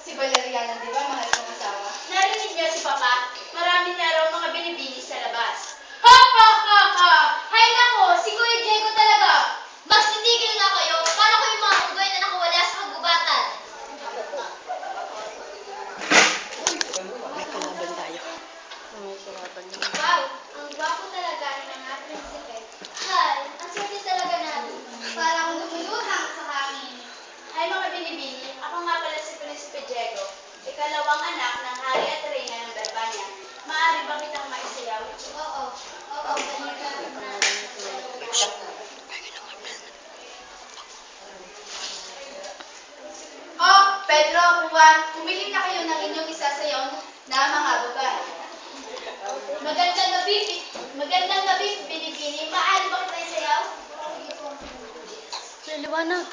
Si Valeriana, di ba, mahal kong asawa? Narinig niyo si Papa? Marami na raw mga binibinis sa labas. Ha ha ha ha! Hay nako, si Kuya Diego talaga. Magsitigil nga kayo para ko yung mga unggoy na nakawala sa kagubatan. May kalaban tayo. May kalaban tayo. Wow, ang gwapo talaga ni mga prinsipe. Hal, ang swerte talaga natin. Parang lumulutang sa hangin. Ay mga binibini, ako nga pala si Prinsipe Diego, ikalawang anak ng hari at reyna ng Barbania. Maaari ba kitang maisayaw? Oo, balita na. Oh, Pedro, Juan, pumili na kayo ng inyong isasayaw na mga babae. Magandang gabi, binibini. Maaari ba kita isayaw? May liwanag.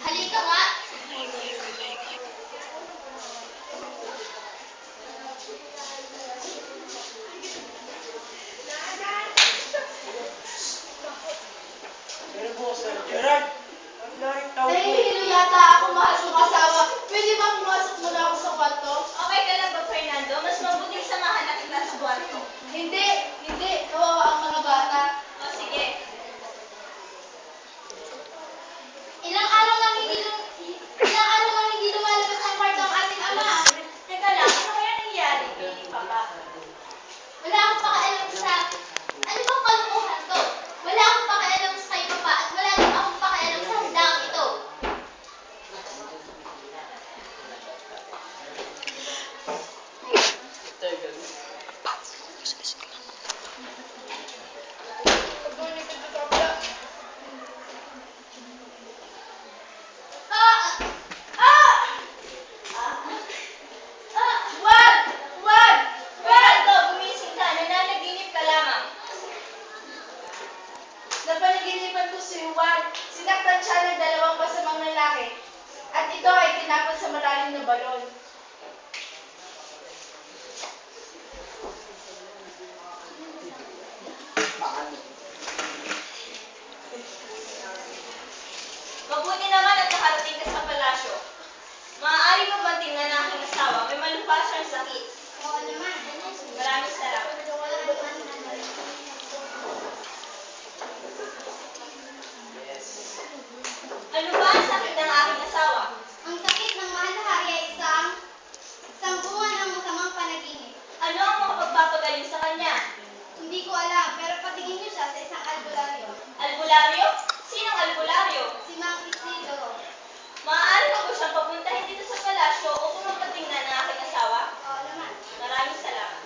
Halika nga. Gerard! Ang laking tawag mo. Nahihilo yata ako, mahal kong asawa. Pwede ba pumasok muna ako sa kwarto? Okay ka lang ba, Fernando? Mas mabuting samahan na kita sa kwarto. Hindi, kawawa ang mga bata. O sige. Ilang araw lang hindi lumalabas ang kwarto ang ating ama. Teka lang, ano kaya nangyari kay Papa? Wala akong pakialam sa... Ano bang kalukuhan to? Wala akong pakialam sa kay Papa at wala din akong pakialam sa handang ito. Ah! Ah! Juan! Juan! Fernando, gumising ka. Nananaginip ka lamang. Napanaginipan ko si Juan. Sinaktan siya ng dalawang masamang lalaki. At ito ay tinapon sa malalim na balon. Mabuti naman at nakarating ka sa palasyo. Maaari mo bang tingnan ang aking asawa? May malubha siyang sakit. Oo naman. Maraming salamat. Ano ba ang sakit ng aking asawa? Ang sakit ng mahal na hari ay isang buwan ang masamang panaginip. Ano ang mga pagpapagaling sa kanya? Hindi ko alam, pero patingin niyo siya sa isang albularyo. Albularyo? Sinong albularyo? Si Mang Isidoro. Maaari mo ba siyang papuntahin dito sa palasyo upang mapatingnan ang aking asawa? Oo naman. Maraming salamat.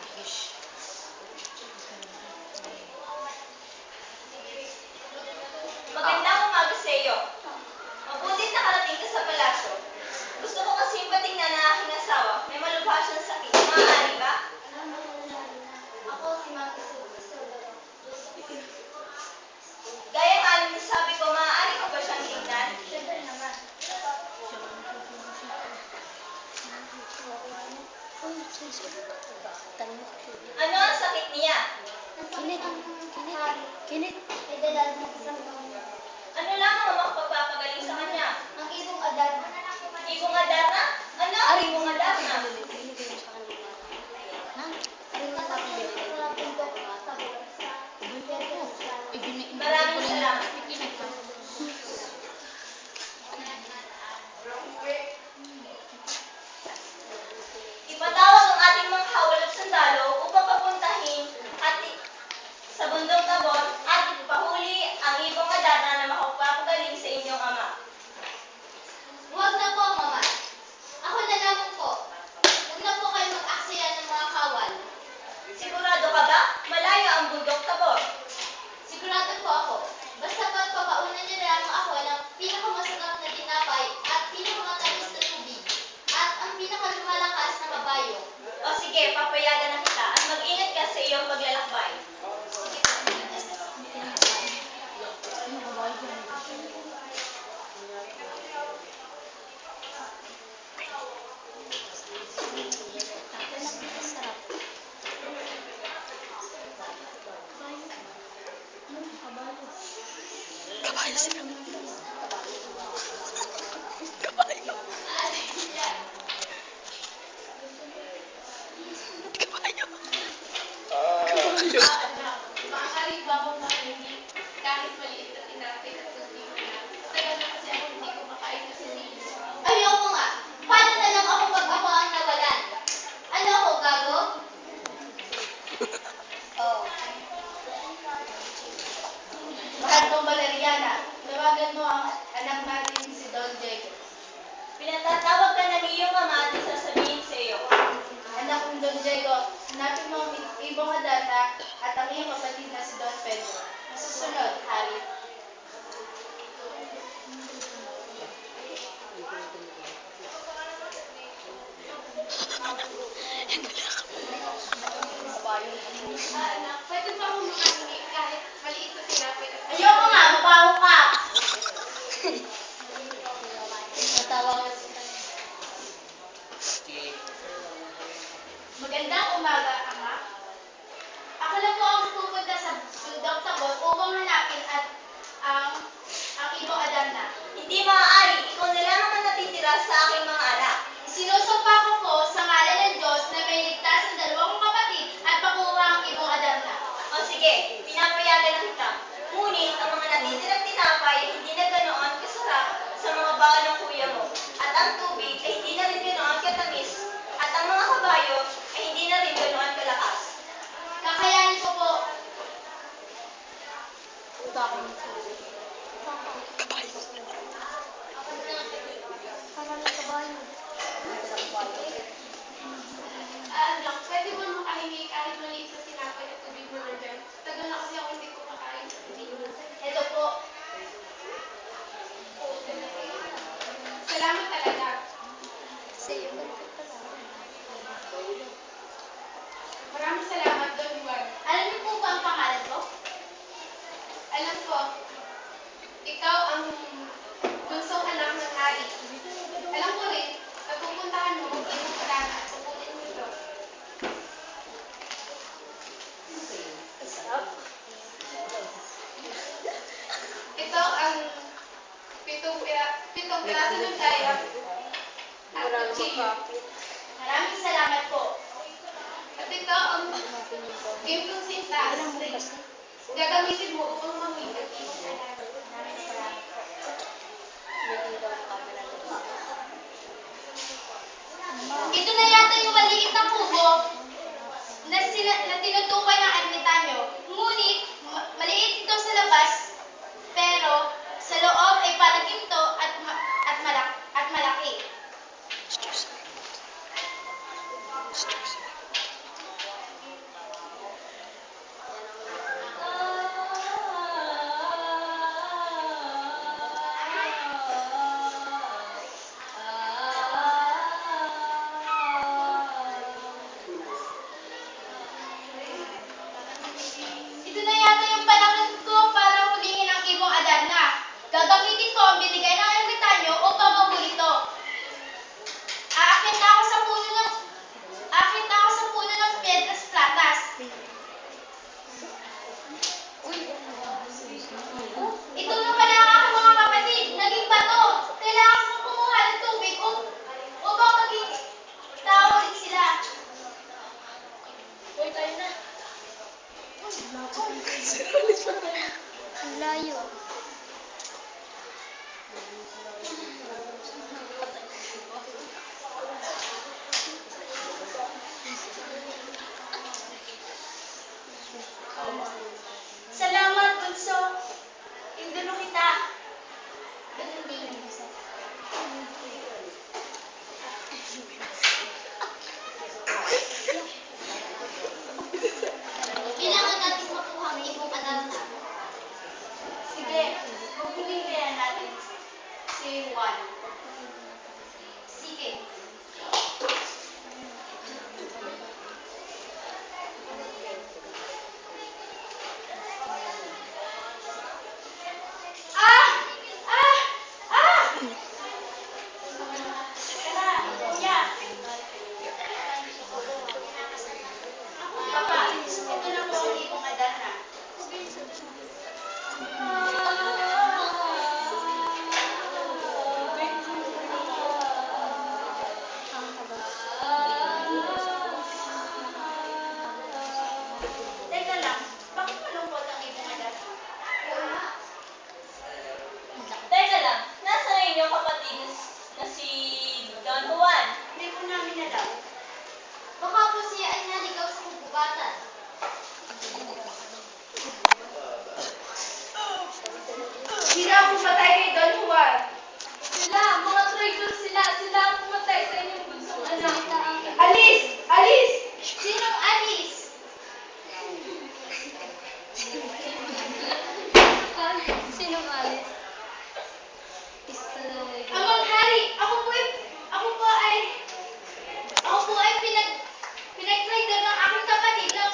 ibong Adarna at ang iyong kapatid na si Don Pedro. Masusunod, Hari. Anak, pwede ba akong makahingi kahit maliit na tinapay at Ayoko nga, mabaho ka! Natawa ko. Magandang umaga, Ama. Ako lang po ang pupunta sa bundok Tagos upang hanapin at ang ibong Adarna. Hindi maaari. Ikaw na lang ang natitira sa aking mga anak. Sinusumpa ko po sa ngalan ng Diyos na may ligtas ang dalawang kapatid at makuha ang ibong Adarna. O sige, pinapayagan na kita. Ngunit ang mga natitirang tinapay ay hindi na ganoon kasarap sa mga baon ng kuya mo. At ang tubig ay hindi na rin ganoon katamis. At ang mga kabayo ay hindi na rin ganoon kalakas. Kakayanin ko po. Anak, pwede ba makahingi kahit maliit na tinapay at tubig mo nandyan? Tagal na kasi ako hindi ko makain. Ito po. Salamat talaga. Maraming salamat, Don Juan. Alam niyo po ba ang pangalan ko? Alam ko, ikaw ang bunsong anak ng hari. Alam ko rin, pagpupuntahan mo ang iyong parang at pupunin mo ito. Ito ang pitong piraso ng daya at kutsilyo. Maraming salamat po. At ito ang gimplong sintas. Gagamitin mo upang mamit ang iyong anak. Maraming salamat po. Ito na yata yung maliit na kubo na tinutukoy ng ermitanyo. Ngunit, maliit ito sa labas, pero sa loob ay parang ginto at malaki. Ito na yata yung panahon ko para hulingin ang ibong Adarna. Gagamitin ko ang binigay ng ermitanyo upang mahuli ito. Aakyat na ako sa puno ng Piedras Platas. Ito na pala ang aking mga kapatid. Naging bato. Kailangan kong kumuha ng tubig upang maging tao rin sila. Uy, tayo na. Ang layo. Salamat, Bunso. Indulo kita. Kailangan natin makuha ang ibong Adarna. Sige, maghuling kaya natin si Juan. Sige. Ah! Ah! Ah! Tara, kuya. Papa, ito na po ang ibong Adarna. Amang hari, ako po ay pinag-traitor ng aking kapatid na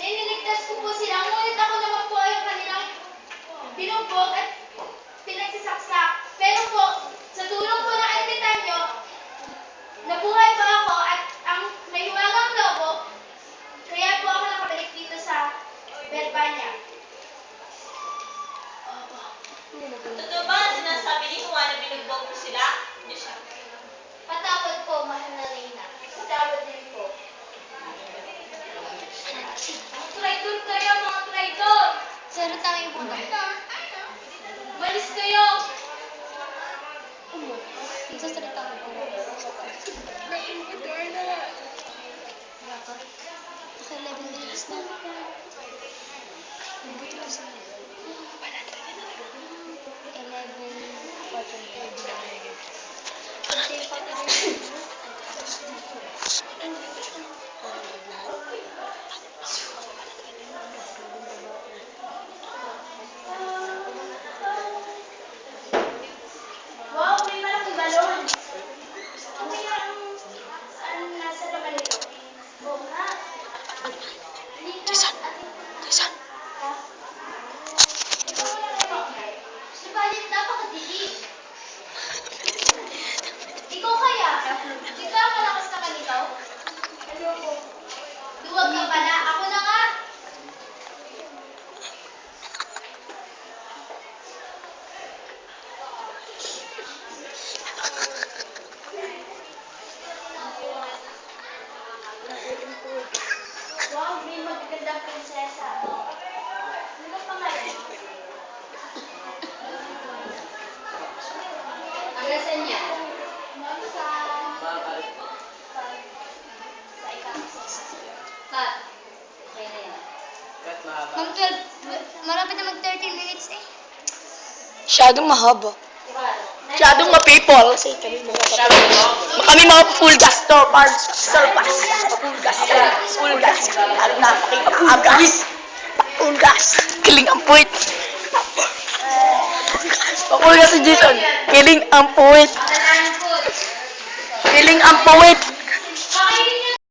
iniligtas ko po sila. Ngunit ako naman po ay kanilang binugbog at pinagsisaksak. Pero po, sa tulong po ng ermitanyo, nabuhay po ako at ang may huwagang lobo, kaya po ako nakabalik dito sa Verbania. Totoo ba ang sinasabi ni Juan na binugbog mo sila? Diyos siya. Patawad po, mahal na Reyna. Patawad din po. Traitor kayo, mga traitor! Sir, tayo po na. Malis kayo! Nagsasalita ko po. Nasa 11 minutes na. Mabuti ko sila. 11. Wow, may malaking balon. Ano kaya ang nasa laman nito? Oo nga. Halika, Jason! Ha? Ikaw wala kayo makakay. Subalit napakadilim. Ikaw kaya? Di ka malakas naman ikaw? Ayoko. Duwag ka pala. Ako na nga. Wow, may magagandang prinsesa. Ano ba pangalan? Ang lasan niya? Ma'am, sa Cut. Okay na yan. Ma'am 12, marapit na mag 13 minutes eh. Masyadong mahaba. Masyadong ma-people. Kasi kami mga full gas to, surpass. Full gas. Full gas. Lalo na agas. Full gas. Kiling ang puwit. Full gas si Jason. Kiling ang puwit. Kiling ang puwit. Pakinig